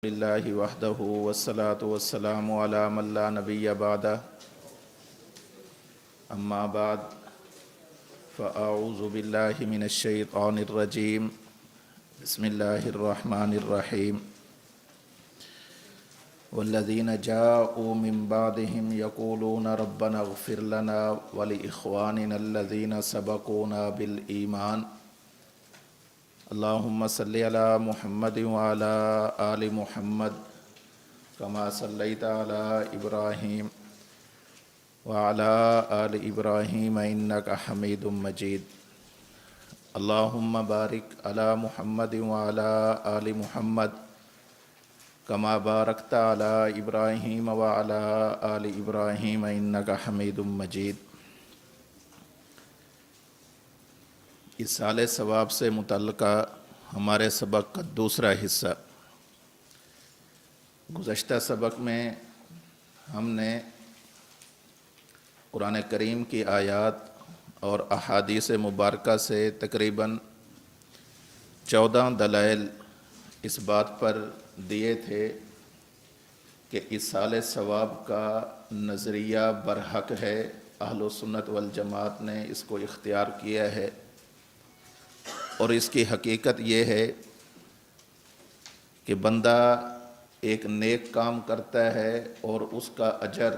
للہ وحدہ والصلاة والسلام علی من لا نبی بعدہ اما بعد فاعوذ باللہ من الشیطان الرجیم بسم اللہ الرحمن الرحیم والذین جاءوا من بعدهم یقولون ربنا اغفر لنا ولإخواننا الذین سبقونا بالایمان اللہم صلی علی محمد وعلی آل محمد کما صلیت علی ابراہیم وعلی آل ابراہیم انک حمید مجید اللہم بارک علی محمد وعلی آل محمد کما بارکت علی ابراہیم وعلی آل ابراہیم انک حمید مجید۔ ایصال ثواب سے متعلقہ ہمارے سبق کا دوسرا حصہ۔ گزشتہ سبق میں ہم نے قرآن کریم کی آیات اور احادیث مبارکہ سے تقریباً 14 دلائل اس بات پر دیے تھے کہ ایصال ثواب کا نظریہ برحق ہے، اہل و سنت والجماعت نے اس کو اختیار کیا ہے، اور اس کی حقیقت یہ ہے کہ بندہ ایک نیک کام کرتا ہے اور اس کا اجر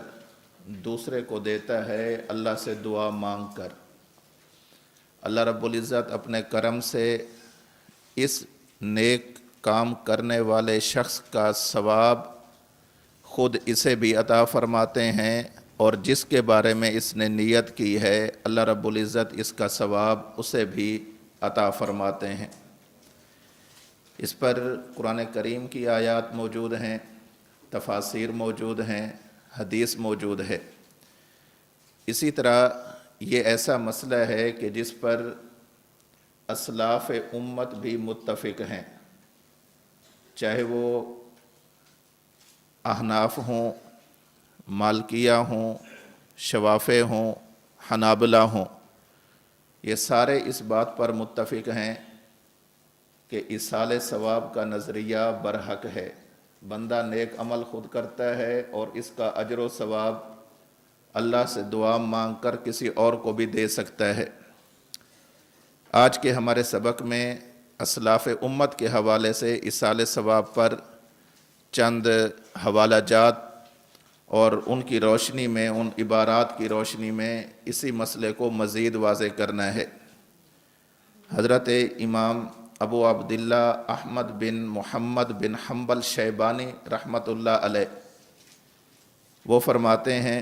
دوسرے کو دیتا ہے اللہ سے دعا مانگ کر۔ اللہ رب العزت اپنے کرم سے اس نیک کام کرنے والے شخص کا ثواب خود اسے بھی عطا فرماتے ہیں، اور جس کے بارے میں اس نے نیت کی ہے اللہ رب العزت اس کا ثواب اسے بھی عطا فرماتے ہیں۔ اس پر قرآن کریم کی آیات موجود ہیں، تفاسیر موجود ہیں، حدیث موجود ہے۔ اسی طرح یہ ایسا مسئلہ ہے کہ جس پر اسلاف امت بھی متفق ہیں، چاہے وہ احناف ہوں، مالکیہ ہوں، شوافع ہوں، حنابلہ ہوں، یہ سارے اس بات پر متفق ہیں کہ ایصال ثواب کا نظریہ برحق ہے۔ بندہ نیک عمل خود کرتا ہے اور اس کا اجر و ثواب اللہ سے دعا مانگ کر کسی اور کو بھی دے سکتا ہے۔ آج کے ہمارے سبق میں اسلاف امت کے حوالے سے ایصال ثواب پر چند حوالہ جات اور ان کی روشنی میں، ان عبارات کی روشنی میں اسی مسئلے کو مزید واضح کرنا ہے۔ حضرت امام ابو عبداللہ احمد بن محمد بن حنبل شیبانی رحمۃ اللہ علیہ وہ فرماتے ہیں: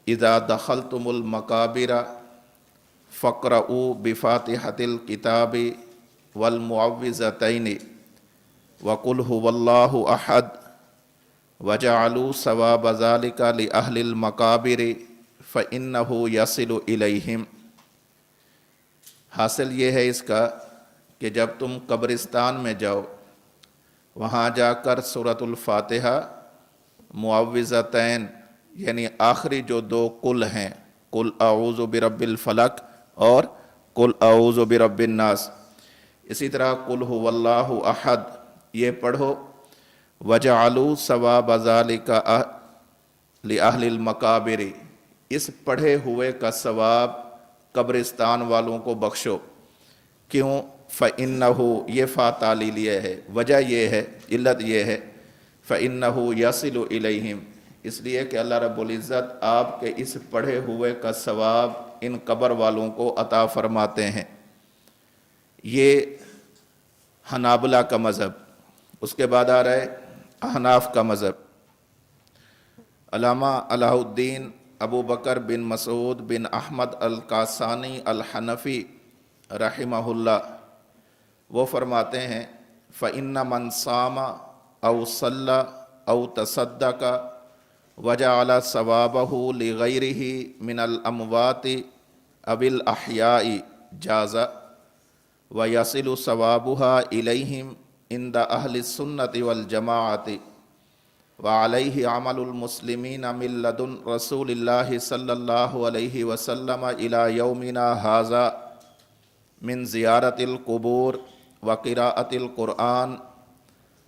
اذا دخلتم المقابر فاقرؤوا بفاتحۃ الکتاب والمعوذتین وقل ھو اللہ احد وَجَعَلُوا ثَوَابَ ذَلِكَ لِأَهْلِ الْمَقَابِرِ فَإِنَّهُ يَصِلُ إِلَيْهِمْ۔ حاصل یہ ہے اس کا کہ جب تم قبرستان میں جاؤ، وہاں جا کر سورۃ الفاتحہ، معوذتین یعنی آخری جو دو قل ہیں، قل اعوذ برب الفلق اور قل اعوذ برب الناس، اسی طرح قل ھو اللہ احد یہ پڑھو، وَجَعَلُوا ثَوَابَ ذَلِكَ لِأَهْلِ الْمَقَابِرِ، اس پڑھے ہوئے کا ثواب قبرستان والوں کو بخشو۔ کیوں؟ فَإِنَّهُ یہ فا تعلیلیہ ہے، وجہ یہ ہے، علت یہ ہے، فَإِنَّهُ يَصِلُ إِلَيْهِمْ، اس لیے کہ اللہ رب العزت آپ کے اس پڑھے ہوئے کا ثواب ان قبر والوں کو عطا فرماتے ہیں۔ یہ حنابلہ کا مذہب۔ اس کے بعد آ رہا ہے احناف کا مذہب۔ علامہ علاء الدین ابو بکر بن مسعود بن احمد القاسانی الحنفی رحمہ اللہ وہ فرماتے ہیں: فَإِنَّ مَنْ صَامَ أَوْ صَلَّى أَوْ تَصَدَّقَ وَجَعَلَ ثَوَابَهُ لِغَيْرِهِ مِنَ الْأَمْوَاتِ أَوِ الْأَحْيَاءِ جَازَ وَيَصِلُ ثَوَابُهَا إِلَيْهِمْ عند اہل السنت والجماعت وعلیہ عمل المسلمین من لدن رسول اللہ صلی اللہ علیہ وسلم الی یومنا ھذا من زیارت القبور وقراءت القرآن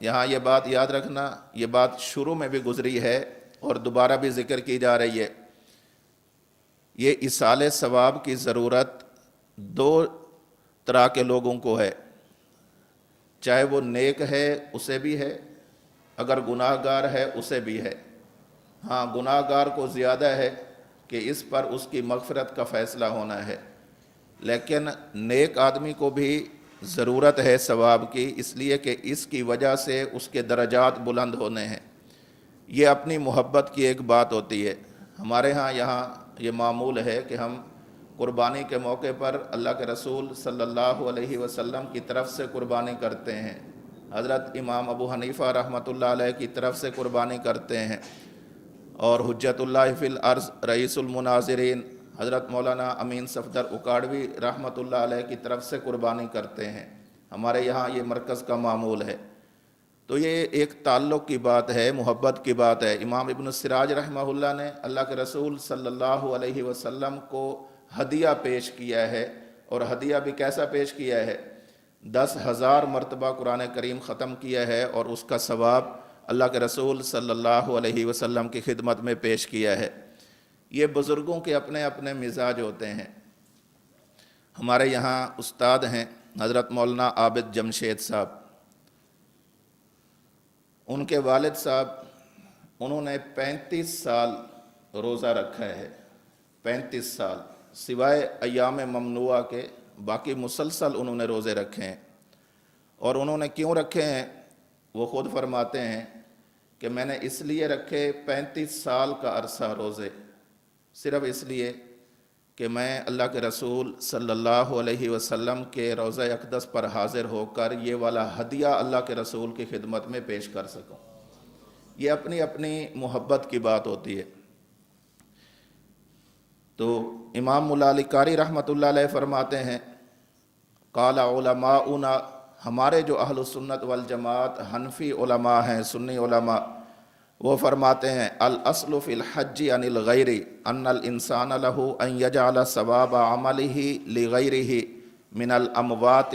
یہاں یہ بات یاد رکھنا، یہ بات شروع میں بھی گزری ہے اور دوبارہ بھی ذکر کی جا رہی ہے، یہ ایصال ثواب کی ضرورت دو طرح کے لوگوں کو ہے، چاہے وہ نیک ہے اسے بھی ہے، اگر گناہ گار ہے اسے بھی ہے۔ ہاں، گناہ گار کو زیادہ ہے کہ اس پر اس کی مغفرت کا فیصلہ ہونا ہے، لیکن نیک آدمی کو بھی ضرورت ہے ثواب کی، اس لیے کہ اس کی وجہ سے اس کے درجات بلند ہونے ہیں۔ یہ اپنی محبت کی ایک بات ہوتی ہے۔ ہمارے ہاں یہاں یہ معمول ہے کہ ہم قربانی کے موقع پر اللہ کے رسول صلی اللہ علیہ وسلم کی طرف سے قربانی کرتے ہیں، حضرت امام ابو حنیفہ رحمۃ اللہ علیہ کی طرف سے قربانی کرتے ہیں، اور حجت اللہ فی الارض رئیس المناظرین حضرت مولانا امین صفدر اکاڑوی رحمۃ اللہ علیہ کی طرف سے قربانی کرتے ہیں۔ ہمارے یہاں یہ مرکز کا معمول ہے۔ تو یہ ایک تعلق کی بات ہے، محبت کی بات ہے۔ امام ابن السراج رحمہ اللہ نے اللہ کے رسول صلی اللہ علیہ وسلم کو ہدیہ پیش کیا ہے، اور ہدیہ بھی کیسا پیش کیا ہے؟ 10,000 مرتبہ قرآن کریم ختم کیا ہے، اور اس کا ثواب اللہ کے رسول صلی اللہ علیہ وسلم کی خدمت میں پیش کیا ہے۔ یہ بزرگوں کے اپنے اپنے مزاج ہوتے ہیں۔ ہمارے یہاں استاد ہیں حضرت مولانا عابد جمشید صاحب، ان کے والد صاحب، انہوں نے 35 سال روزہ رکھا ہے، 35 سال سوائے ایام ممنوعہ کے، باقی مسلسل انہوں نے روزے رکھے ہیں۔ اور انہوں نے کیوں رکھے ہیں وہ خود فرماتے ہیں کہ میں نے اس لیے رکھے 35 سال کا عرصہ روزے، صرف اس لیے کہ میں اللہ کے رسول صلی اللہ علیہ وسلم کے روضہ اقدس پر حاضر ہو کر یہ والا ہدیہ اللہ کے رسول کی خدمت میں پیش کر سکوں۔ یہ اپنی اپنی محبت کی بات ہوتی ہے۔ تو امام مولا علی قاری رحمۃ اللہ علیہ فرماتے ہیں، قال علماؤنا، ہمارے جو اہل السنت والجماعت حنفی علماء ہیں، سنی علماء، وہ فرماتے ہیں الاصل فی الحج عن الغیر ان الانسان له ان یجعل ثواب عمله لغیرہ من الاموات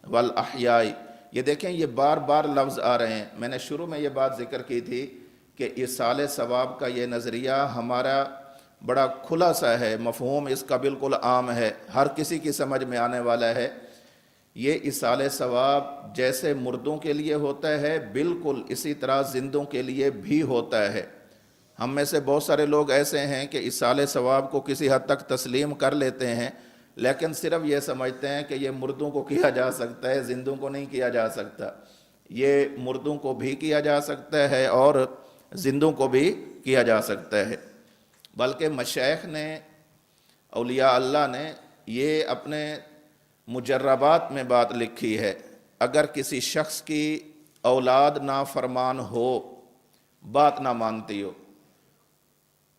والاحیاء۔ یہ دیکھیں، یہ بار بار لفظ آ رہے ہیں۔ میں نے شروع میں یہ بات ذکر کی تھی کہ ایصال ثواب کا یہ نظریہ ہمارا بڑا کھلا سا ہے، مفہوم اس کا بالکل عام ہے، ہر کسی کی سمجھ میں آنے والا ہے۔ یہ ایصال ثواب جیسے مردوں کے لیے ہوتا ہے، بالکل اسی طرح زندوں کے لیے بھی ہوتا ہے۔ ہم میں سے بہت سارے لوگ ایسے ہیں کہ ایصال ثواب کو کسی حد تک تسلیم کر لیتے ہیں، لیکن صرف یہ سمجھتے ہیں کہ یہ مردوں کو کیا جا سکتا ہے، زندوں کو نہیں کیا جا سکتا۔ یہ مردوں کو بھی کیا جا سکتا ہے اور زندوں کو بھی کیا جا سکتا ہے۔ بلکہ مشائخ نے، اولیاء اللہ نے یہ اپنے مجربات میں بات لکھی ہے، اگر کسی شخص کی اولاد نافرمان ہو، بات نہ مانتی ہو،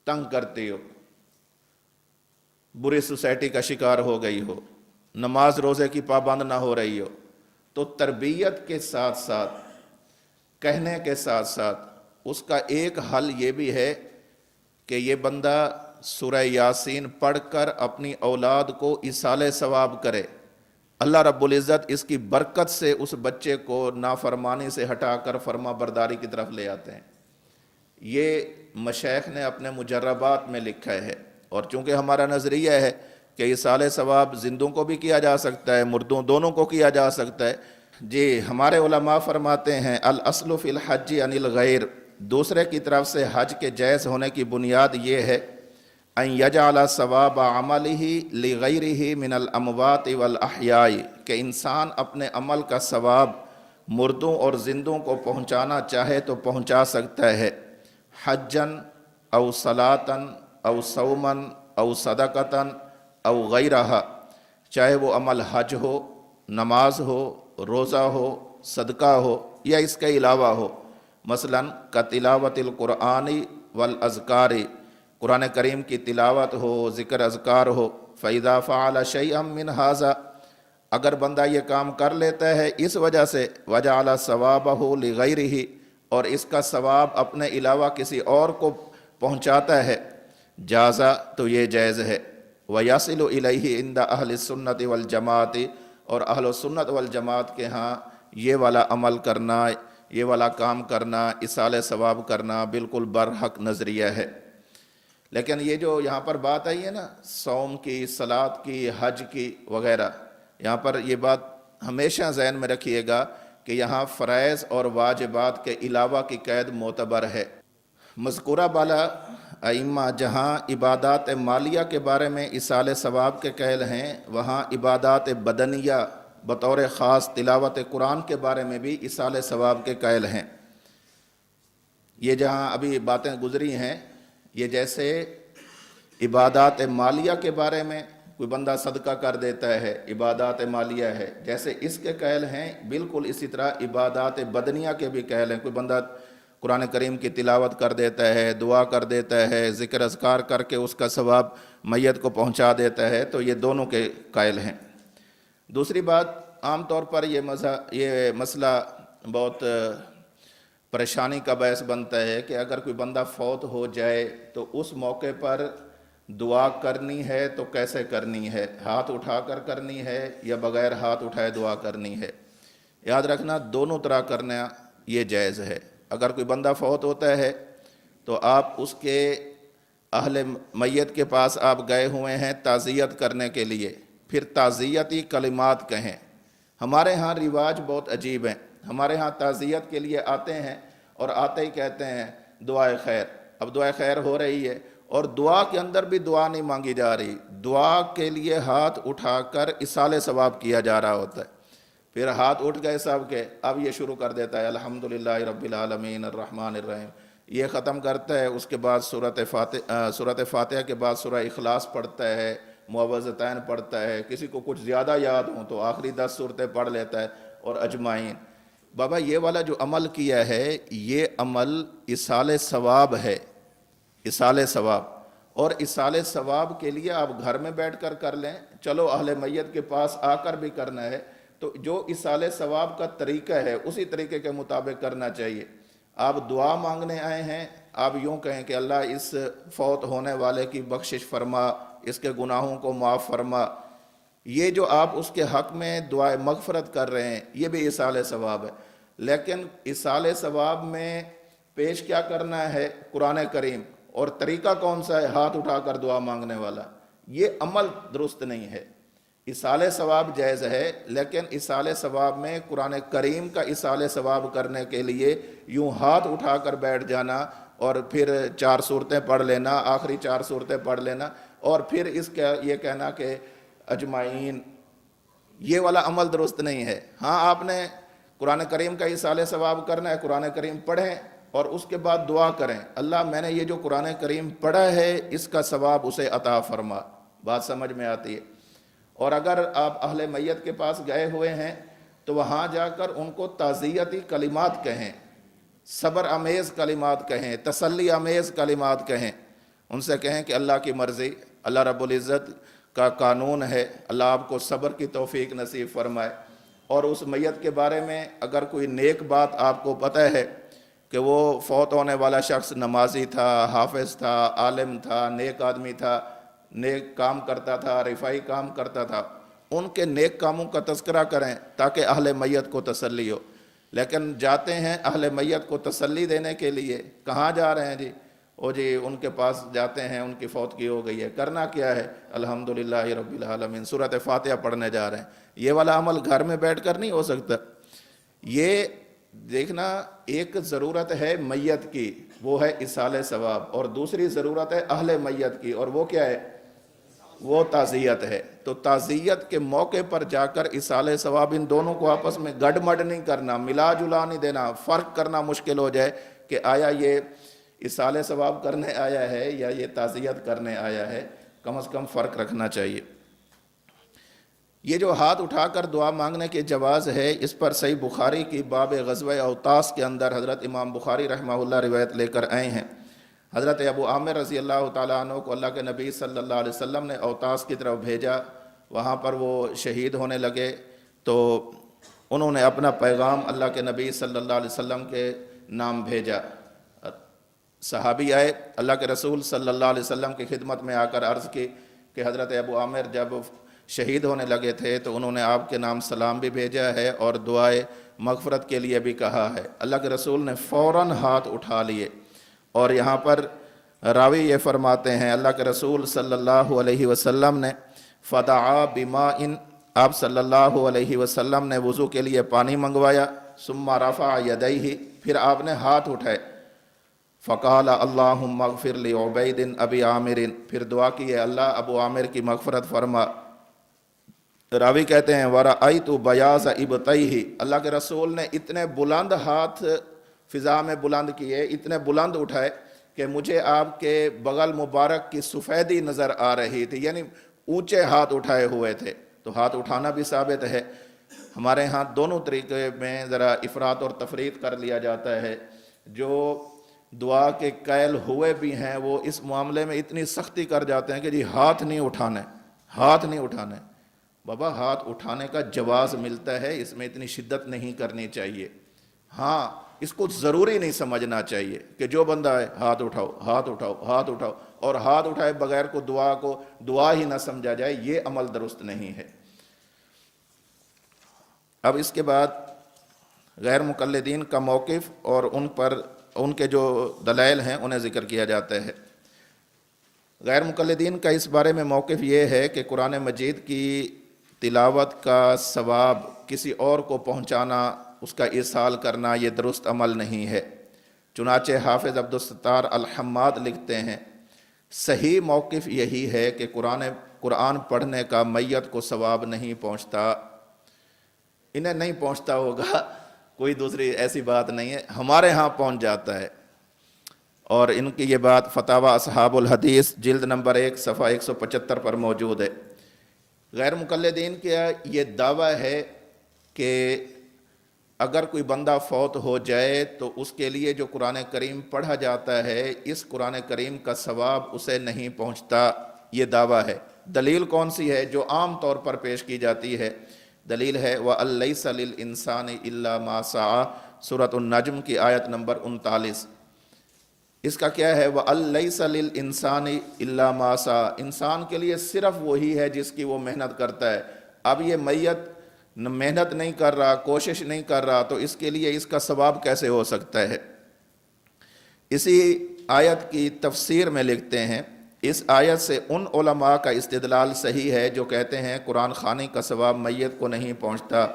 تنگ کرتی ہو، بری سوسائٹی کا شکار ہو گئی ہو، نماز روزے کی پابند نہ ہو رہی ہو، تو تربیت کے ساتھ ساتھ، کہنے کے ساتھ ساتھ اس کا ایک حل یہ بھی ہے کہ یہ بندہ سورہ یاسین پڑھ کر اپنی اولاد کو ایصال ثواب کرے۔ اللہ رب العزت اس کی برکت سے اس بچے کو نافرمانی سے ہٹا کر فرما برداری کی طرف لے آتے ہیں۔ یہ مشائخ نے اپنے مجربات میں لکھا ہے، اور چونکہ ہمارا نظریہ ہے کہ ایصال ثواب زندوں کو بھی کیا جا سکتا ہے، مردوں دونوں کو کیا جا سکتا ہے۔ جی، ہمارے علماء فرماتے ہیں الاصل فی الحج عن الغیر، دوسرے کی طرف سے حج کے جائز ہونے کی بنیاد یہ ہے ان یجعل ثواب عملہ لغیرہ من الاموات والاحیاء، کہ انسان اپنے عمل کا ثواب مردوں اور زندوں کو پہنچانا چاہے تو پہنچا سکتا ہے، حجن او صلاتن او صومن او صدقتن او غیرہا، چاہے وہ عمل حج ہو، نماز ہو، روزہ ہو، صدقہ ہو، یا اس کے علاوہ ہو، مثلا کتلاوت القرآن والاذکار، قرآن کریم کی تلاوت ہو، ذکر اذکار ہو، فَإِذَا فَعَلَ شَيْئًا مِّنْ هَذَا، اگر بندہ یہ کام کر لیتا ہے اس وجہ سے وَجَعَلَ ثَوَابَهُ لِغَيْرِهِ، اور اس کا ثواب اپنے علاوہ کسی اور کو پہنچاتا ہے، جازا، تو یہ جائز ہے، وَيَصِلُ إِلَيْهِ عِنْدَ أَهْلِ السُّنَّةِ وَالْجَمَاعَةِ، اور اہل السنت والجماعت کے ہاں یہ والا عمل کرنا، یہ والا کام کرنا، اصال ثواب کرنا بالکل برحق نظریہ ہے۔ لیکن یہ جو یہاں پر بات آئی ہے نا صوم کی، صلاۃ کی، حج کی وغیرہ، یہاں پر یہ بات ہمیشہ ذہن میں رکھیے گا کہ یہاں فرائض اور واجبات کے علاوہ کی قید معتبر ہے۔ مذکورہ بالا ائمہ جہاں عبادات مالیہ کے بارے میں اصال ثواب کے قائل ہیں، وہاں عبادات بدنیہ بطور خاص تلاوت قرآن کے بارے میں بھی اصال ثواب کے قائل ہیں۔ یہ جہاں ابھی باتیں گزری ہیں، یہ جیسے عبادات مالیہ کے بارے میں کوئی بندہ صدقہ کر دیتا ہے، عبادات مالیہ ہے، جیسے اس کے قائل ہیں، بالکل اسی طرح عبادات بدنیہ کے بھی قائل ہیں۔ کوئی بندہ قرآن کریم کی تلاوت کر دیتا ہے، دعا کر دیتا ہے، ذکر اذکار کر کے اس کا ثواب میت کو پہنچا دیتا ہے، تو یہ دونوں کے قائل ہیں۔ دوسری بات، عام طور پر یہ مسئلہ بہت پریشانی کا باعث بنتا ہے کہ اگر کوئی بندہ فوت ہو جائے تو اس موقع پر دعا کرنی ہے تو کیسے کرنی ہے، ہاتھ اٹھا کر کرنی ہے یا بغیر ہاتھ اٹھائے دعا کرنی ہے؟ یاد رکھنا دونوں طرح کرنا یہ جائز ہے۔ اگر کوئی بندہ فوت ہوتا ہے تو آپ اس کے اہل میت کے پاس آپ گئے ہوئے ہیں تعزیت کرنے کے لیے، پھر تعزیتی کلمات کہیں۔ ہمارے ہاں رواج بہت عجیب ہیں، ہمارے ہاں تعزیت کے لیے آتے ہیں اور آتے ہی کہتے ہیں دعائے خیر۔ اب دعائے خیر ہو رہی ہے اور دعا کے اندر بھی دعا نہیں مانگی جا رہی، دعا کے لیے ہاتھ اٹھا کر اصال ثواب کیا جا رہا ہوتا ہے۔ پھر ہاتھ اٹھ گئے سب کے، اب یہ شروع کر دیتا ہے الحمدللہ رب العالمین الرحمن الرحیم، یہ ختم کرتا ہے۔ اس کے بعد سورۃ فاتحہ کے بعد سورہ اخلاص پڑھتا ہے، معوذتین پڑھتا ہے، کسی کو کچھ زیادہ یاد ہوں تو آخری 10 سورتیں پڑھ لیتا ہے، اور اجمعین۔ بابا یہ والا جو عمل کیا ہے یہ عمل اصال ثواب ہے، اصال ثواب، اور اصال ثواب کے لیے آپ گھر میں بیٹھ کر کر لیں، چلو اہل میت کے پاس آ کر بھی کرنا ہے تو جو اصال ثواب کا طریقہ ہے اسی طریقے کے مطابق کرنا چاہیے۔ آپ دعا مانگنے آئے ہیں، آپ یوں کہیں کہ اللہ اس فوت ہونے والے کی بخشش فرما، اس کے گناہوں کو معاف فرما، یہ جو آپ اس کے حق میں دعائے مغفرت کر رہے ہیں یہ بھی اصال ثواب ہے۔ لیکن اصال ثواب میں پیش کیا کرنا ہے؟ قرآن کریم، اور طریقہ کون سا ہے؟ ہاتھ اٹھا کر دعا مانگنے والا۔ یہ عمل درست نہیں ہے۔ اصال ثواب جائز ہے، لیکن اصال ثواب میں قرآن کریم کا اصال ثواب کرنے کے لیے یوں ہاتھ اٹھا کر بیٹھ جانا اور پھر 4 سورتیں پڑھ لینا، آخری 4 سورتیں پڑھ لینا، اور پھر اس کا یہ کہنا کہ اجمعین، یہ والا عمل درست نہیں ہے۔ ہاں آپ نے قرآن کریم کا اصال ثواب کرنا ہے، قرآن کریم پڑھیں اور اس کے بعد دعا کریں، اللہ میں نے یہ جو قرآن کریم پڑھا ہے اس کا ثواب اسے عطا فرما۔ بات سمجھ میں آتی ہے؟ اور اگر آپ اہل میت کے پاس گئے ہوئے ہیں تو وہاں جا کر ان کو تعزیتی کلمات کہیں، صبر امیز کلمات کہیں، تسلی امیز کلمات کہیں، ان سے کہیں کہ اللہ کی مرضی، اللہ رب العزت کا قانون ہے، اللہ آپ کو صبر کی توفیق نصیب فرمائے۔ اور اس میت کے بارے میں اگر کوئی نیک بات آپ کو پتہ ہے کہ وہ فوت ہونے والا شخص نمازی تھا، حافظ تھا، عالم تھا، نیک آدمی تھا، نیک کام کرتا تھا، رفائی کام کرتا تھا، ان کے نیک کاموں کا تذکرہ کریں تاکہ اہل میت کو تسلی ہو۔ لیکن جاتے ہیں اہل میت کو تسلی دینے کے لیے، کہاں جا رہے ہیں جی؟ جی ان کے پاس جاتے ہیں، ان کی فوتگی ہو گئی ہے، کرنا کیا ہے؟ الحمدللہ رب العالمین، سورۃ فاتحہ پڑھنے جا رہے ہیں۔ یہ والا عمل گھر میں بیٹھ کر نہیں ہو سکتا۔ یہ دیکھنا، ایک ضرورت ہے میت کی، وہ ہے اصال ثواب، اور دوسری ضرورت ہے اہل میت کی، اور وہ کیا ہے؟ وہ تعزیت ہے۔ تو تعزیت کے موقع پر جا کر اصال ثواب، ان دونوں کو آپس میں گڈ مڈ نہیں کرنا، ملا جلا نہیں دینا، فرق کرنا مشکل ہو جائے کہ آیا یہ اصال ثواب کرنے آیا ہے یا یہ تعزیت کرنے آیا ہے، کم از کم فرق رکھنا چاہیے۔ یہ جو ہاتھ اٹھا کر دعا مانگنے کے جواز ہے، اس پر صحیح بخاری کی باب غزوہ اوطاس کے اندر حضرت امام بخاری رحمہ اللہ روایت لے کر آئے ہیں۔ حضرت ابو عامر رضی اللہ تعالیٰ عنہ کو اللہ کے نبی صلی اللہ علیہ وسلم نے اوطاس کی طرف بھیجا، وہاں پر وہ شہید ہونے لگے، تو انہوں نے اپنا پیغام اللہ کے نبی صلی اللہ علیہ وسلم کے نام بھیجا۔ صحابی آئے، اللہ کے رسول صلی اللہ علیہ وسلم کی خدمت میں آ کر عرض کی کہ حضرت ابو عامر جب شہید ہونے لگے تھے تو انہوں نے آپ کے نام سلام بھی بھیجا ہے اور دعائے مغفرت کے لیے بھی کہا ہے۔ اللہ کے رسول نے فوراً ہاتھ اٹھا لیے، اور یہاں پر راوی یہ فرماتے ہیں اللہ کے رسول صلی اللہ علیہ وسلم نے فدعا بماء، آپ صلی اللہ علیہ وسلم نے وضو کے لیے پانی منگوایا، ثم رفع یدیہ، پھر آپ نے ہاتھ اٹھائے، فقال اللہم اغفر لعبید ابی عامر، پھر دعا کی ہے اللہ ابو عامر کی مغفرت فرما۔ راوی کہتے ہیں وَرَأَيْتُ بَيَاضَ إِبْطَيْهِ، اللہ کے رسول نے اتنے بلند ہاتھ فضا میں بلند کیے، اتنے بلند اٹھائے کہ مجھے آپ کے بغل مبارک کی سفیدی نظر آ رہی تھی، یعنی اونچے ہاتھ اٹھائے ہوئے تھے۔ تو ہاتھ اٹھانا بھی ثابت ہے۔ ہمارے ہاں دونوں طریقے میں ذرا افراط اور تفریط کر لیا جاتا ہے۔ جو دعا کے قائل ہوئے بھی ہیں وہ اس معاملے میں اتنی سختی کر جاتے ہیں کہ جی ہاتھ نہیں اٹھانا ہے، ہاتھ نہیں اٹھانا ہے۔ بابا ہاتھ اٹھانے کا جواز ملتا ہے، اس میں اتنی شدت نہیں کرنی چاہیے۔ ہاں اس کو ضروری نہیں سمجھنا چاہیے کہ جو بندہ ہے ہاتھ اٹھاؤ ہاتھ اٹھاؤ ہاتھ اٹھاؤ، اور ہاتھ اٹھائے بغیر کو دعا ہی نہ سمجھا جائے، یہ عمل درست نہیں ہے۔ اب اس کے بعد غیر مقلدین کا موقف اور ان کے جو دلائل ہیں انہیں ذکر کیا جاتا ہے۔ غیر مقلدین کا اس بارے میں موقف یہ ہے کہ قرآن مجید کی تلاوت کا ثواب کسی اور کو پہنچانا، اس کا ایصال کرنا، یہ درست عمل نہیں ہے۔ چنانچہ حافظ عبدالستار الحماد لکھتے ہیں صحیح موقف یہی ہے کہ قرآن پڑھنے کا میت کو ثواب نہیں پہنچتا۔ انہیں نہیں پہنچتا ہوگا، کوئی دوسری ایسی بات نہیں ہے، ہمارے ہاں پہنچ جاتا ہے۔ اور ان کی یہ بات فتاوی اصحاب الحدیث جلد نمبر 1 صفحہ 175 پر موجود ہے۔ غیر مقلدین کا یہ دعویٰ ہے کہ اگر کوئی بندہ فوت ہو جائے تو اس کے لیے جو قرآن کریم پڑھا جاتا ہے اس قرآن کریم کا ثواب اسے نہیں پہنچتا، یہ دعویٰ ہے۔ دلیل کون سی ہے جو عام طور پر پیش کی جاتی ہے؟ دلیل ہے وَأَن لَيْسَ لِلْإِنسَانِ إِلَّا مَا سَعَى، سورۃ النجم کی آیت نمبر 39۔ اس کا کیا ہے؟ وَأَن لَيْسَ لِلْإِنسَانِ إِلَّا مَا سَعَى، انسان کے لیے صرف وہی ہے جس کی وہ محنت کرتا ہے۔ اب یہ میت محنت نہیں کر رہا، کوشش نہیں کر رہا، تو اس کے لیے اس کا ثواب کیسے ہو سکتا ہے؟ اسی آیت کی تفسیر میں لکھتے ہیں اس آیت سے ان علماء کا استدلال صحیح ہے جو کہتے ہیں قرآن خوانی کا ثواب میت کو نہیں پہنچتا،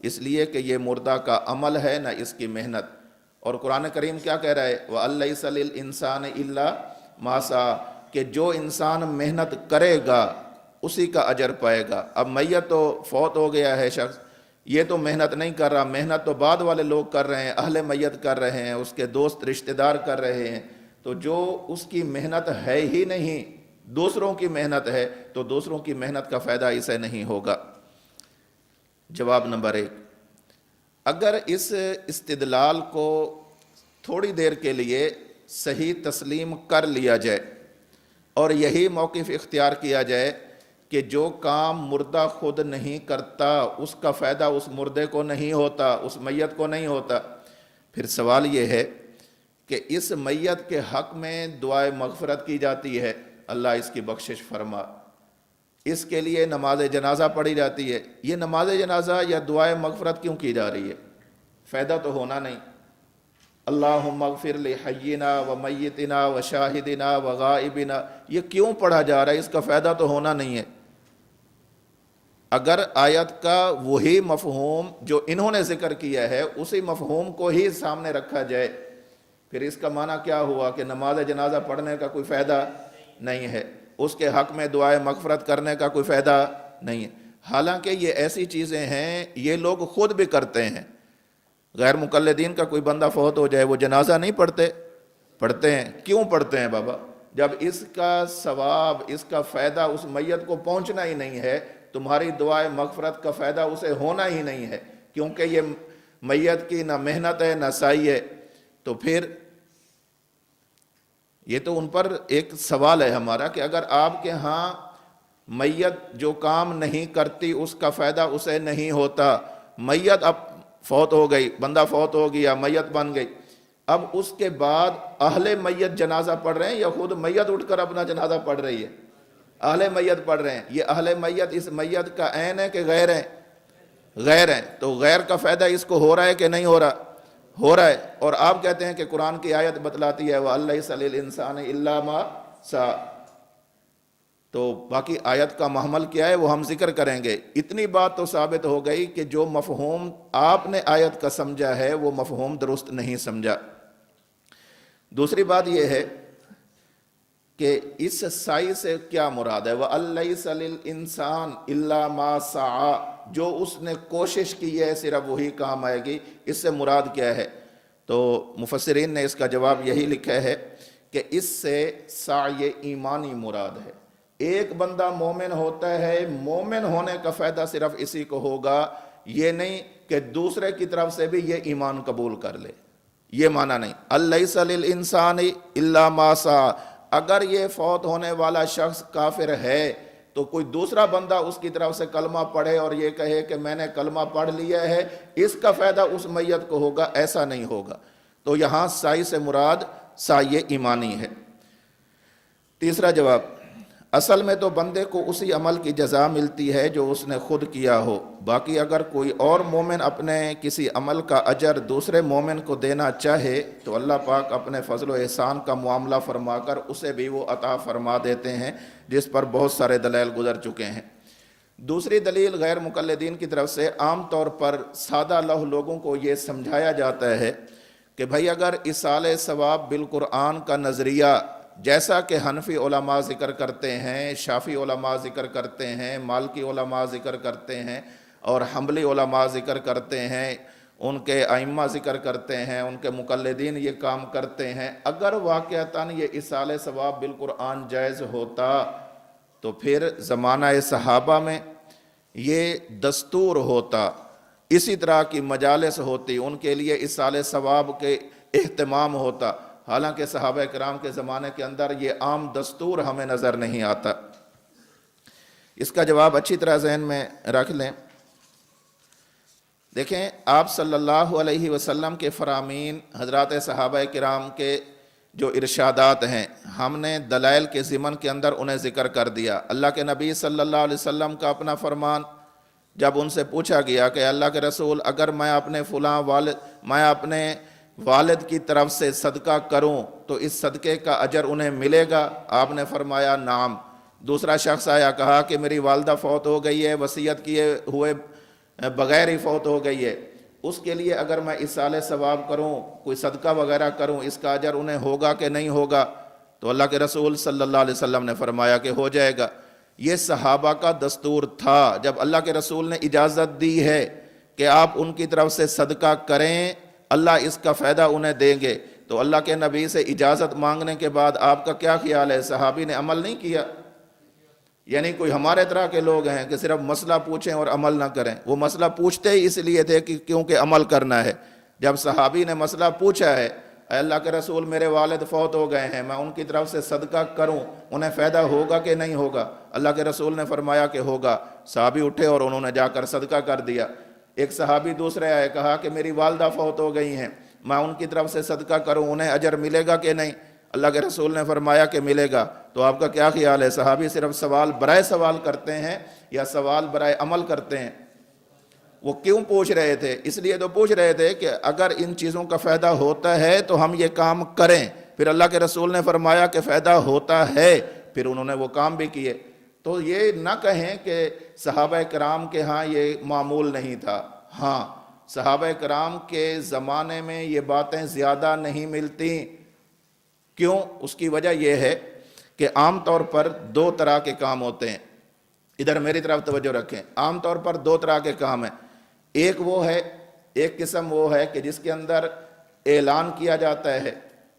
اس لیے کہ یہ مردہ کا عمل ہے نہ اس کی محنت۔ اور قرآن کریم کیا کہہ رہا ہے؟ وَأَن لَيْسَ لِلْإِنسَانِ إِلَّا مَا سَعَى، کہ جو انسان محنت کرے گا اسی کا اجر پائے گا۔ اب میت تو فوت ہو گیا ہے شخص، یہ تو محنت نہیں کر رہا، محنت تو بعد والے لوگ کر رہے ہیں، اہل میت کر رہے ہیں، اس کے دوست رشتہ دار کر رہے ہیں، تو جو اس کی محنت ہے ہی نہیں، دوسروں کی محنت ہے، تو دوسروں کی محنت کا فائدہ اسے نہیں ہوگا۔ جواب نمبر 1، اگر اس استدلال کو تھوڑی دیر کے لیے صحیح تسلیم کر لیا جائے اور یہی موقف اختیار کیا جائے کہ جو کام مردہ خود نہیں کرتا اس کا فائدہ اس مردے کو نہیں ہوتا، اس میت کو نہیں ہوتا، پھر سوال یہ ہے کہ اس میت کے حق میں دعائے مغفرت کی جاتی ہے، اللہ اس کی بخشش فرما، اس کے لیے نماز جنازہ پڑھی جاتی ہے، یہ نماز جنازہ یا دعائے مغفرت کیوں کی جا رہی ہے؟ فائدہ تو ہونا نہیں۔ اللہم اغفر لحینا و میتنا و شاہدنا و غائبنا، یہ کیوں پڑھا جا رہا ہے؟ اس کا فائدہ تو ہونا نہیں ہے۔ اگر آیت کا وہی مفہوم جو انہوں نے ذکر کیا ہے اسی مفہوم کو ہی سامنے رکھا جائے، پھر اس کا معنی کیا ہوا کہ نماز جنازہ پڑھنے کا کوئی فائدہ نہیں ہے، اس کے حق میں دعائے مغفرت کرنے کا کوئی فائدہ نہیں ہے۔ حالانکہ یہ ایسی چیزیں ہیں یہ لوگ خود بھی کرتے ہیں۔ غیر مقلدین کا کوئی بندہ فوت ہو جائے وہ جنازہ نہیں پڑھتے ہیں۔ کیوں پڑھتے ہیں بابا؟ جب اس کا ثواب، اس کا فائدہ اس میت کو پہنچنا ہی نہیں ہے، تمہاری دعائے مغفرت کا فائدہ اسے ہونا ہی نہیں ہے، کیونکہ یہ میت کی نہ محنت ہے نہ سعی ہے۔ تو پھر یہ تو ان پر ایک سوال ہے ہمارا کہ اگر آپ کے ہاں میت جو کام نہیں کرتی اس کا فائدہ اسے نہیں ہوتا، میت اب فوت ہو گئی، بندہ فوت ہو گیا، میت بن گئی، اب اس کے بعد اہل میت جنازہ پڑھ رہے ہیں یا خود میت اٹھ کر اپنا جنازہ پڑھ رہی ہے؟ اہل میت پڑھ رہے ہیں، یہ اہل میت اس میت کا عین ہے کہ غیر ہے؟ غیر ہے، تو غیر کا فائدہ اس کو ہو رہا ہے کہ نہیں ہو رہا؟ ہو رہا ہے۔ اور آپ کہتے ہیں کہ قرآن کی آیت بتلاتی ہے وَأَلَّيْسَ لِلْإِنسَانِ إِلَّا مَا سَعَى، تو باقی آیت کا محمل کیا ہے وہ ہم ذکر کریں گے۔ اتنی بات تو ثابت ہو گئی کہ جو مفہوم آپ نے آیت کا سمجھا ہے وہ مفہوم درست نہیں سمجھا۔ دوسری بات یہ ہے کہ اس سعی سے کیا مراد ہے؟ وَأَلَّيْسَ لِلْإِنسَانِ إِلَّا مَا سَعَى، جو اس نے کوشش کی ہے صرف وہی کام آئے گی، اس سے مراد کیا ہے؟ تو مفسرین نے اس کا جواب یہی لکھا ہے کہ اس سے سعی ایمانی مراد ہے۔ ایک بندہ مومن ہوتا ہے، مومن ہونے کا فائدہ صرف اسی کو ہوگا، یہ نہیں کہ دوسرے کی طرف سے بھی یہ ایمان قبول کر لے، یہ معنی نہیں۔ الیس للانسان الا ما سعى، اگر یہ فوت ہونے والا شخص کافر ہے تو کوئی دوسرا بندہ اس کی طرف سے کلمہ پڑھے اور یہ کہے کہ میں نے کلمہ پڑھ لیا ہے، اس کا فائدہ اس میت کو ہوگا، ایسا نہیں ہوگا۔ تو یہاں سعی سے مراد سعی ایمانی ہے۔ تیسرا جواب، اصل میں تو بندے کو اسی عمل کی جزا ملتی ہے جو اس نے خود کیا ہو، باقی اگر کوئی اور مومن اپنے کسی عمل کا اجر دوسرے مومن کو دینا چاہے تو اللہ پاک اپنے فضل و احسان کا معاملہ فرما کر اسے بھی وہ عطا فرما دیتے ہیں، جس پر بہت سارے دلائل گزر چکے ہیں۔ دوسری دلیل غیر مقلدین کی طرف سے عام طور پر سادہ لوح لوگوں کو یہ سمجھایا جاتا ہے کہ بھائی اگر ایصال ثواب بالقرآن کا نظریہ جیسا کہ حنفی علماء ذکر کرتے ہیں، شافعی علماء ذکر کرتے ہیں، مالکی علماء ذکر کرتے ہیں اور حنبلی علماء ذکر کرتے ہیں، ان کے ائمہ ذکر کرتے ہیں، ان کے مقلدین یہ کام کرتے ہیں، اگر واقعتاً یہ ایصال ثواب بالقرآن جائز ہوتا تو پھر زمانہ صحابہ میں یہ دستور ہوتا، اسی طرح کی مجالس ہوتی، ان کے لیے ایصال ثواب کے اہتمام ہوتا، حالانکہ صحابہ کرام کے زمانے کے اندر یہ عام دستور ہمیں نظر نہیں آتا۔ اس کا جواب اچھی طرح ذہن میں رکھ لیں۔ دیکھیں، آپ صلی اللہ علیہ وسلم کے فرامین، حضرات صحابہ کرام کے جو ارشادات ہیں، ہم نے دلائل کے ضمن کے اندر انہیں ذکر کر دیا۔ اللہ کے نبی صلی اللہ علیہ وسلم کا اپنا فرمان، جب ان سے پوچھا گیا کہ اللہ کے رسول اگر میں اپنے والد کی طرف سے صدقہ کروں تو اس صدقے کا اجر انہیں ملے گا؟ آپ نے فرمایا نعم۔ دوسرا شخص آیا، کہا کہ میری والدہ فوت ہو گئی ہے، وصیت کیے ہوئے بغیر ہی فوت ہو گئی ہے، اس کے لیے اگر میں ایصال ثواب کروں، کوئی صدقہ وغیرہ کروں، اس کا اجر انہیں ہوگا کہ نہیں ہوگا؟ تو اللہ کے رسول صلی اللہ علیہ وسلم نے فرمایا کہ ہو جائے گا۔ یہ صحابہ کا دستور تھا، جب اللہ کے رسول نے اجازت دی ہے کہ آپ ان کی طرف سے صدقہ کریں، اللہ اس کا فائدہ انہیں دیں گے، تو اللہ کے نبی سے اجازت مانگنے کے بعد آپ کا کیا خیال ہے؟ صحابی نے عمل نہیں کیا؟ یعنی کوئی ہمارے طرح کے لوگ ہیں کہ صرف مسئلہ پوچھیں اور عمل نہ کریں، وہ مسئلہ پوچھتے ہی اس لیے تھے کہ کیونکہ عمل کرنا ہے۔ جب صحابی نے مسئلہ پوچھا ہے، اے اللہ کے رسول میرے والد فوت ہو گئے ہیں، میں ان کی طرف سے صدقہ کروں، انہیں فائدہ ہوگا کہ نہیں ہوگا؟ اللہ کے رسول نے فرمایا کہ ہوگا۔ صحابی اٹھے اور انہوں نے جا کر صدقہ کر دیا۔ ایک صحابی دوسرے آئے، کہا کہ میری والدہ فوت ہو گئی ہیں، میں ان کی طرف سے صدقہ کروں، انہیں اجر ملے گا کہ نہیں؟ اللہ کے رسول نے فرمایا کہ ملے گا۔ تو آپ کا کیا خیال ہے، صحابی صرف سوال برائے سوال کرتے ہیں یا سوال برائے عمل کرتے ہیں؟ وہ کیوں پوچھ رہے تھے؟ اس لیے تو پوچھ رہے تھے کہ اگر ان چیزوں کا فائدہ ہوتا ہے تو ہم یہ کام کریں۔ پھر اللہ کے رسول نے فرمایا کہ فائدہ ہوتا ہے، پھر انہوں نے وہ کام بھی کیے۔ تو یہ نہ کہیں کہ صحابہ کرام کے ہاں یہ معمول نہیں تھا۔ ہاں، صحابہ کرام کے زمانے میں یہ باتیں زیادہ نہیں ملتی۔ کیوں؟ اس کی وجہ یہ ہے کہ عام طور پر دو طرح کے کام ہوتے ہیں۔ ادھر میری طرف توجہ رکھیں، عام طور پر دو طرح کے کام ہیں۔ ایک قسم وہ ہے کہ جس کے اندر اعلان کیا جاتا ہے،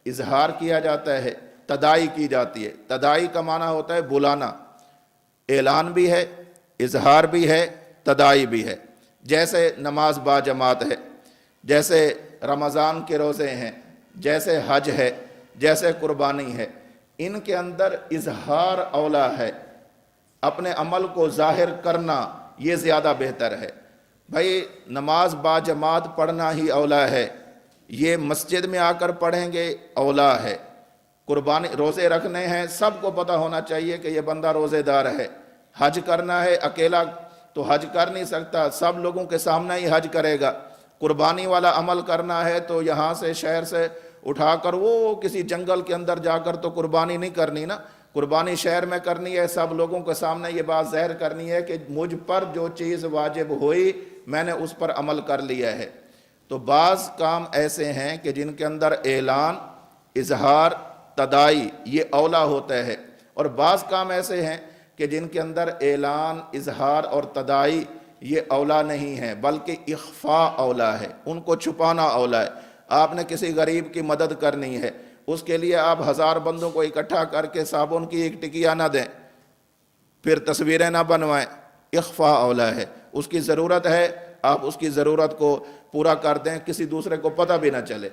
اظہار کیا جاتا ہے، تداعی کی جاتی ہے۔ تداعی کا معنی ہوتا ہے بلانا، اعلان بھی ہے، اظہار بھی ہے، تداعی بھی ہے۔ جیسے نماز با جماعت ہے، جیسے رمضان کے روزے ہیں، جیسے حج ہے، جیسے قربانی ہے، ان کے اندر اظہار اولا ہے، اپنے عمل کو ظاہر کرنا یہ زیادہ بہتر ہے۔ بھائی نماز با جماعت پڑھنا ہی اولا ہے، یہ مسجد میں آ کر پڑھیں گے اولا ہے، قربانی روزے رکھنے ہیں، سب کو پتہ ہونا چاہیے کہ یہ بندہ روزے دار ہے۔ حج کرنا ہے، اکیلا تو حج کر نہیں سکتا، سب لوگوں کے سامنے ہی حج کرے گا۔ قربانی والا عمل کرنا ہے تو یہاں سے شہر سے اٹھا کر وہ کسی جنگل کے اندر جا کر تو قربانی نہیں کرنی نا، قربانی شہر میں کرنی ہے، سب لوگوں کے سامنے یہ بات ظاہر کرنی ہے کہ مجھ پر جو چیز واجب ہوئی میں نے اس پر عمل کر لیا ہے۔ تو بعض کام ایسے ہیں کہ جن کے اندر اعلان، اظہار، تدائی یہ اولا ہوتا ہے، اور بعض کام ایسے ہیں کہ جن کے اندر اعلان، اظہار اور تدائی یہ اولا نہیں ہے بلکہ اخفاء اولا ہے، ان کو چھپانا اولا ہے۔ آپ نے کسی غریب کی مدد کرنی ہے، اس کے لیے آپ 1000 بندوں کو اکٹھا کر کے صابن کی ایک ٹکیا نہ دیں، پھر تصویریں نہ بنوائیں، اخفاء اولا ہے۔ اس کی ضرورت ہے، آپ اس کی ضرورت کو پورا کر دیں، کسی دوسرے کو پتہ بھی نہ چلے،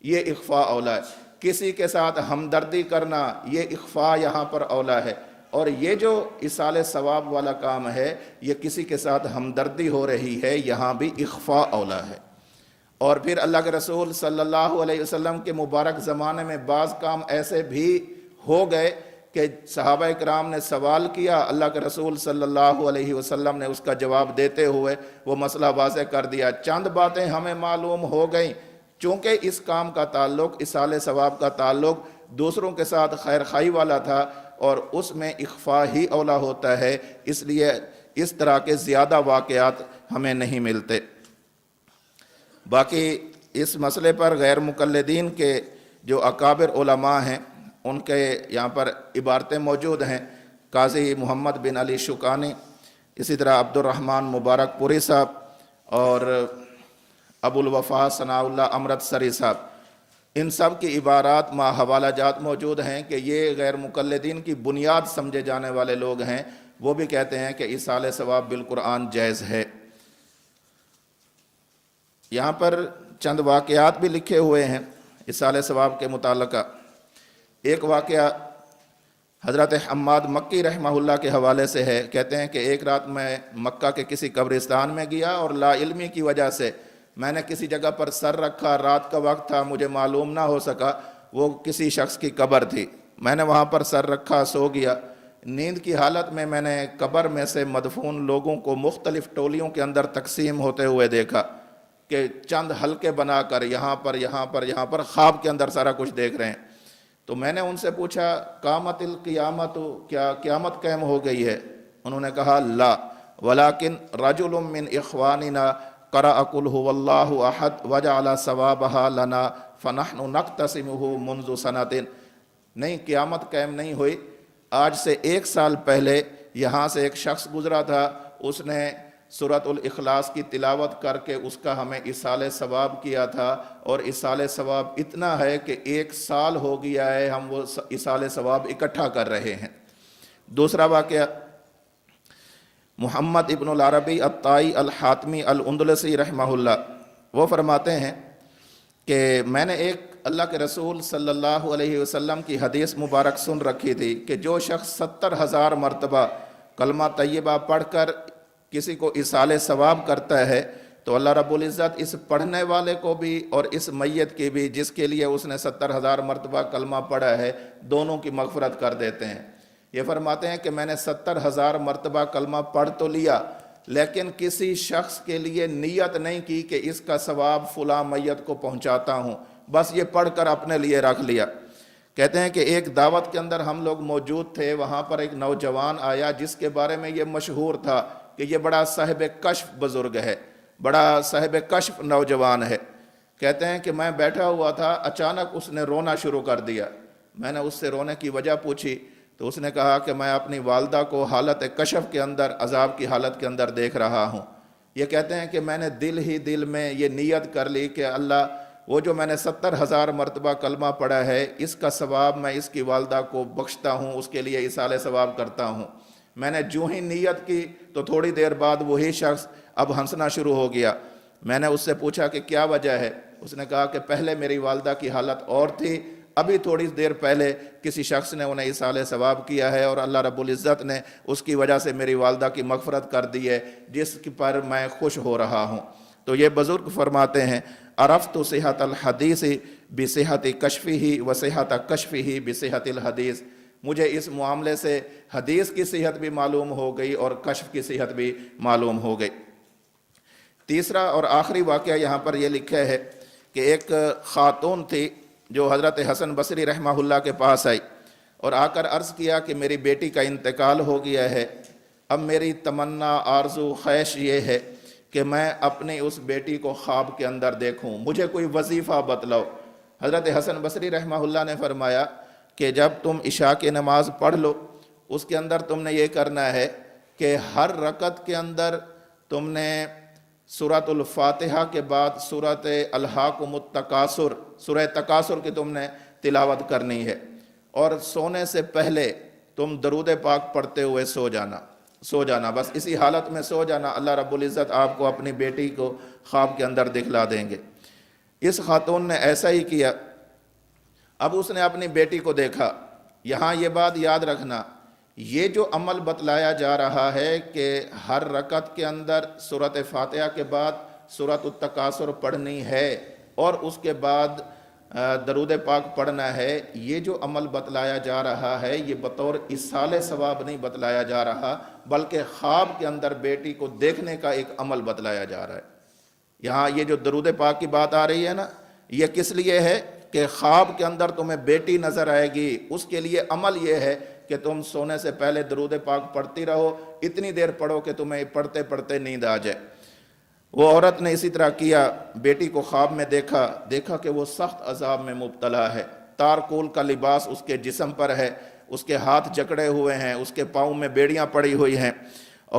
یہ اخفاء اولا ہے۔ کسی کے ساتھ ہمدردی کرنا یہ اخفاء یہاں پر اولا ہے، اور یہ جو ایصال ثواب والا کام ہے یہ کسی کے ساتھ ہمدردی ہو رہی ہے، یہاں بھی اخفاء اولا ہے۔ اور پھر اللہ کے رسول صلی اللہ علیہ وسلم کے مبارک زمانے میں بعض کام ایسے بھی ہو گئے کہ صحابہ کرام نے سوال کیا، اللہ کے رسول صلی اللہ علیہ وسلم نے اس کا جواب دیتے ہوئے وہ مسئلہ واضح کر دیا۔ چند باتیں ہمیں معلوم ہو گئیں، چونکہ اس کام کا تعلق، ایصال ثواب کا تعلق دوسروں کے ساتھ خیر خواہی والا تھا، اور اس میں اخفاء ہی اولا ہوتا ہے، اس لیے اس طرح کے زیادہ واقعات ہمیں نہیں ملتے۔ باقی اس مسئلے پر غیر مقلدین کے جو اکابر علماء ہیں ان کے یہاں پر عبارتیں موجود ہیں۔ قاضی محمد بن علی شکانی، اسی طرح عبد الرحمن مبارک پوری صاحب، اور ابو الوفا ثناء اللہ امرتسری صاحب، ان سب کی عبارات ما حوالہ جات موجود ہیں کہ یہ غیر مقلدین کی بنیاد سمجھے جانے والے لوگ ہیں، وہ بھی کہتے ہیں کہ ایصال ثواب بالقرآن جائز ہے۔ یہاں پر چند واقعات بھی لکھے ہوئے ہیں ایصال ثواب کے متعلقہ۔ ایک واقعہ حضرت حماد مکی رحمہ اللہ کے حوالے سے ہے، کہتے ہیں کہ ایک رات میں مکہ کے کسی قبرستان میں گیا، اور لا علمی کی وجہ سے میں نے کسی جگہ پر سر رکھا، رات کا وقت تھا، مجھے معلوم نہ ہو سکا وہ کسی شخص کی قبر تھی، میں نے وہاں پر سر رکھا، سو گیا۔ نیند کی حالت میں میں نے قبر میں سے مدفون لوگوں کو مختلف ٹولیوں کے اندر تقسیم ہوتے ہوئے دیکھا کہ چند حلقے بنا کر یہاں پر یہاں پر یہاں پر خواب کے اندر سارا کچھ دیکھ رہے ہیں۔ تو میں نے ان سے پوچھا قامت القیامت، کیا قیامت قائم ہو گئی ہے؟ انہوں نے کہا لا ولکن رجل من اخواننا قرأ قل هو اللہ احد وجعل ثوابها لنا فنحن نقتسمه منذ سنة۔ نہیں، قیامت قائم نہیں ہوئی، آج سے 1 سال پہلے یہاں سے ایک شخص گزرا تھا، اس نے سورۃ الاخلاص کی تلاوت کر کے اس کا ہمیں ایصال ثواب کیا تھا، اور ایصال ثواب اتنا ہے کہ 1 سال ہو گیا ہے ہم وہ ایصال ثواب اکٹھا کر رہے ہیں۔ دوسرا واقعہ محمد ابن العربی الطائی الحاتمی الاندلسی رحمہ اللہ، وہ فرماتے ہیں کہ میں نے ایک اللہ کے رسول صلی اللہ علیہ وسلم کی حدیث مبارک سن رکھی تھی کہ جو شخص 70,000 مرتبہ کلمہ طیبہ پڑھ کر کسی کو ایصال ثواب کرتا ہے تو اللہ رب العزت اس پڑھنے والے کو بھی اور اس میت کی بھی جس کے لیے اس نے 70,000 مرتبہ کلمہ پڑھا ہے، دونوں کی مغفرت کر دیتے ہیں۔ یہ فرماتے ہیں کہ میں نے 70,000 مرتبہ کلمہ پڑھ تو لیا، لیکن کسی شخص کے لیے نیت نہیں کی کہ اس کا ثواب فلاں میت کو پہنچاتا ہوں، بس یہ پڑھ کر اپنے لیے رکھ لیا۔ کہتے ہیں کہ ایک دعوت کے اندر ہم لوگ موجود تھے، وہاں پر ایک نوجوان آیا جس کے بارے میں یہ مشہور تھا کہ یہ بڑا صاحب کشف بزرگ ہے، بڑا صاحب کشف نوجوان ہے۔ کہتے ہیں کہ میں بیٹھا ہوا تھا، اچانک اس نے رونا شروع کر دیا۔ میں نے اس سے رونے کی وجہ پوچھی تو اس نے کہا کہ میں اپنی والدہ کو حالت کشف کے اندر، عذاب کی حالت کے اندر دیکھ رہا ہوں۔ یہ کہتے ہیں کہ میں نے دل ہی دل میں یہ نیت کر لی کہ اللہ، وہ جو میں نے 70,000 مرتبہ کلمہ پڑھا ہے اس کا ثواب میں اس کی والدہ کو بخشتا ہوں، اس کے لیے ایصال ثواب کرتا ہوں۔ میں نے جو ہی نیت کی تو تھوڑی دیر بعد وہی شخص اب ہنسنا شروع ہو گیا۔ میں نے اس سے پوچھا کہ کیا وجہ ہے؟ اس نے کہا کہ پہلے میری والدہ کی حالت اور تھی، ابھی تھوڑی دیر پہلے کسی شخص نے انہیں ایصال ثواب کیا ہے اور اللہ رب العزت نے اس کی وجہ سے میری والدہ کی مغفرت کر دی ہے، جس پر میں خوش ہو رہا ہوں۔ تو یہ بزرگ فرماتے ہیں عرفت صحت الحدیث بصحت کشفہ وصحت کشفہ بصحت الحدیث، مجھے اس معاملے سے حدیث کی صحت بھی معلوم ہو گئی اور کشف کی صحت بھی معلوم ہو گئی۔ تیسرا اور آخری واقعہ یہاں پر یہ لکھا ہے کہ ایک خاتون تھی جو حضرت حسن بصری رحمہ اللہ کے پاس آئی اور آ کر عرض کیا کہ میری بیٹی کا انتقال ہو گیا ہے، اب میری تمنا آرزو خواہش یہ ہے کہ میں اپنی اس بیٹی کو خواب کے اندر دیکھوں، مجھے کوئی وظیفہ بتلاؤ۔ حضرت حسن بصری رحمہ اللہ نے فرمایا کہ جب تم عشاء کی نماز پڑھ لو، اس کے اندر تم نے یہ کرنا ہے کہ ہر رکعت کے اندر تم نے سورۃ الفاتحہ کے بعد سورۃ الہاکم التکاثر، سورہ تکاثر کی تم نے تلاوت کرنی ہے، اور سونے سے پہلے تم درود پاک پڑھتے ہوئے سو جانا، بس اسی حالت میں سو جانا، اللہ رب العزت آپ کو اپنی بیٹی کو خواب کے اندر دکھلا دیں گے۔ اس خاتون نے ایسا ہی کیا۔ اب اس نے اپنی بیٹی کو دیکھا۔ یہاں یہ بات یاد رکھنا، یہ جو عمل بتلایا جا رہا ہے کہ ہر رکعت کے اندر سورۃ فاتحہ کے بعد سورۃ التکاثر پڑھنی ہے اور اس کے بعد درود پاک پڑھنا ہے، یہ جو عمل بتلایا جا رہا ہے یہ بطور ایصال ثواب نہیں بتلایا جا رہا، بلکہ خواب کے اندر بیٹی کو دیکھنے کا ایک عمل بتلایا جا رہا ہے۔ یہاں یہ جو درود پاک کی بات آ رہی ہے نا، یہ کس لیے ہے کہ خواب کے اندر تمہیں بیٹی نظر آئے گی، اس کے لیے عمل یہ ہے کہ تم سونے سے پہلے درود پاک پڑھتی رہو، اتنی دیر پڑھو کہ تمہیں پڑھتے پڑھتے نیند آ جائے۔ وہ عورت نے اسی طرح کیا، بیٹی کو خواب میں دیکھا کہ وہ سخت عذاب میں مبتلا ہے، تارکول کا لباس اس کے جسم پر ہے، اس کے ہاتھ جکڑے ہوئے ہیں، اس کے پاؤں میں بیڑیاں پڑی ہوئی ہیں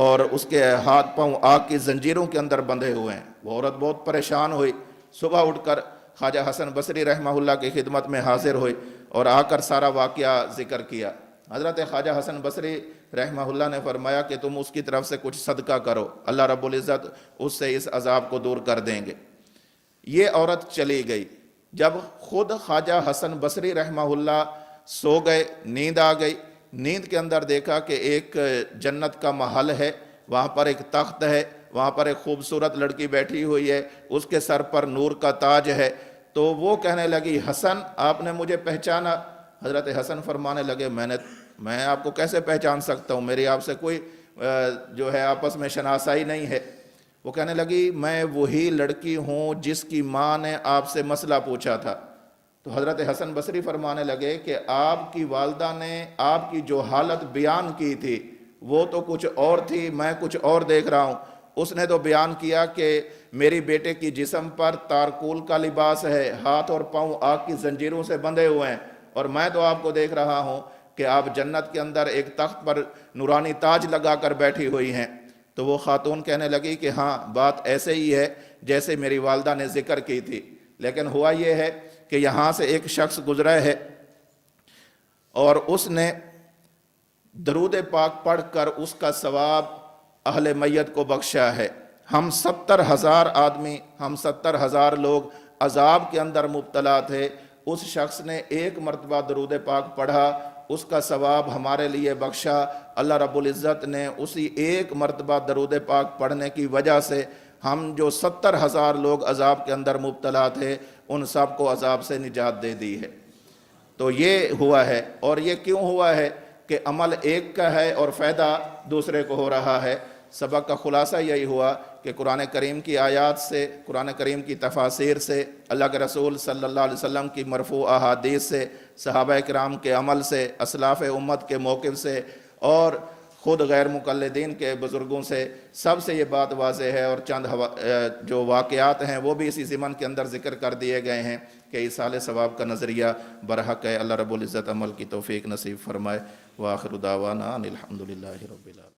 اور اس کے ہاتھ پاؤں آگ کی زنجیروں کے اندر بندھے ہوئے ہیں۔ وہ عورت بہت پریشان ہوئی، صبح اٹھ کر خواجہ حسن بصری رحمہ اللہ کی خدمت میں حاضر ہوئی اور آ کر سارا واقعہ ذکر کیا۔ حضرت خواجہ حسن بصری رحمہ اللہ نے فرمایا کہ تم اس کی طرف سے کچھ صدقہ کرو، اللہ رب العزت اس سے اس عذاب کو دور کر دیں گے۔ یہ عورت چلی گئی۔ جب خود خواجہ حسن بصری رحمہ اللہ سو گئے، نیند آ گئی، نیند کے اندر دیکھا کہ ایک جنت کا محل ہے، وہاں پر ایک تخت ہے، وہاں پر ایک خوبصورت لڑکی بیٹھی ہوئی ہے، اس کے سر پر نور کا تاج ہے۔ تو وہ کہنے لگی، حسن آپ نے مجھے پہچانا؟ حضرت حسن فرمانے لگے، میں آپ کو کیسے پہچان سکتا ہوں، میری آپ سے کوئی جو ہے آپس میں شناسائی نہیں ہے۔ وہ کہنے لگی، میں وہی لڑکی ہوں جس کی ماں نے آپ سے مسئلہ پوچھا تھا۔ تو حضرت حسن بصری فرمانے لگے کہ آپ کی والدہ نے آپ کی جو حالت بیان کی تھی وہ تو کچھ اور تھی، میں کچھ اور دیکھ رہا ہوں۔ اس نے تو بیان کیا کہ میری بیٹے کی جسم پر تارکول کا لباس ہے، ہاتھ اور پاؤں آگ کی زنجیروں سے بندھے ہوئے ہیں، اور میں تو آپ کو دیکھ رہا ہوں کہ آپ جنت کے اندر ایک تخت پر نورانی تاج لگا کر بیٹھی ہوئی ہیں۔ تو وہ خاتون کہنے لگی کہ ہاں، بات ایسے ہی ہے جیسے میری والدہ نے ذکر کی تھی، لیکن ہوا یہ ہے کہ یہاں سے ایک شخص گزرا ہے اور اس نے درود پاک پڑھ کر اس کا ثواب اہل میت کو بخشا ہے۔ ہم 70,000 آدمی، ہم 70,000 لوگ عذاب کے اندر مبتلا تھے، اس شخص نے ایک مرتبہ درود پاک پڑھا، اس کا ثواب ہمارے لیے بخشا۔ اللہ رب العزت نے اسی ایک مرتبہ درود پاک پڑھنے کی وجہ سے ہم جو 70,000 لوگ عذاب کے اندر مبتلا تھے ان سب کو عذاب سے نجات دے دی ہے۔ تو یہ ہوا ہے، اور یہ کیوں ہوا ہے کہ عمل ایک کا ہے اور فائدہ دوسرے کو ہو رہا ہے۔ سبق کا خلاصہ یہی ہوا کہ قرآن کریم کی آیات سے، قرآن کریم کی تفاسیر سے، اللہ کے رسول صلی اللہ علیہ وسلم کی مرفوع احادیث سے، صحابہ کرام کے عمل سے، اسلاف امت کے موقف سے، اور خود غیر مقلدین کے بزرگوں سے، سب سے یہ بات واضح ہے، اور چند جو واقعات ہیں وہ بھی اسی ضمن کے اندر ذکر کر دیے گئے ہیں کہ ایصال ثواب کا نظریہ برحق ہے۔ اللہ رب العزت عمل کی توفیق نصیب فرمائے۔ وآخر دعوانا ان الحمدللہ رب العالمین۔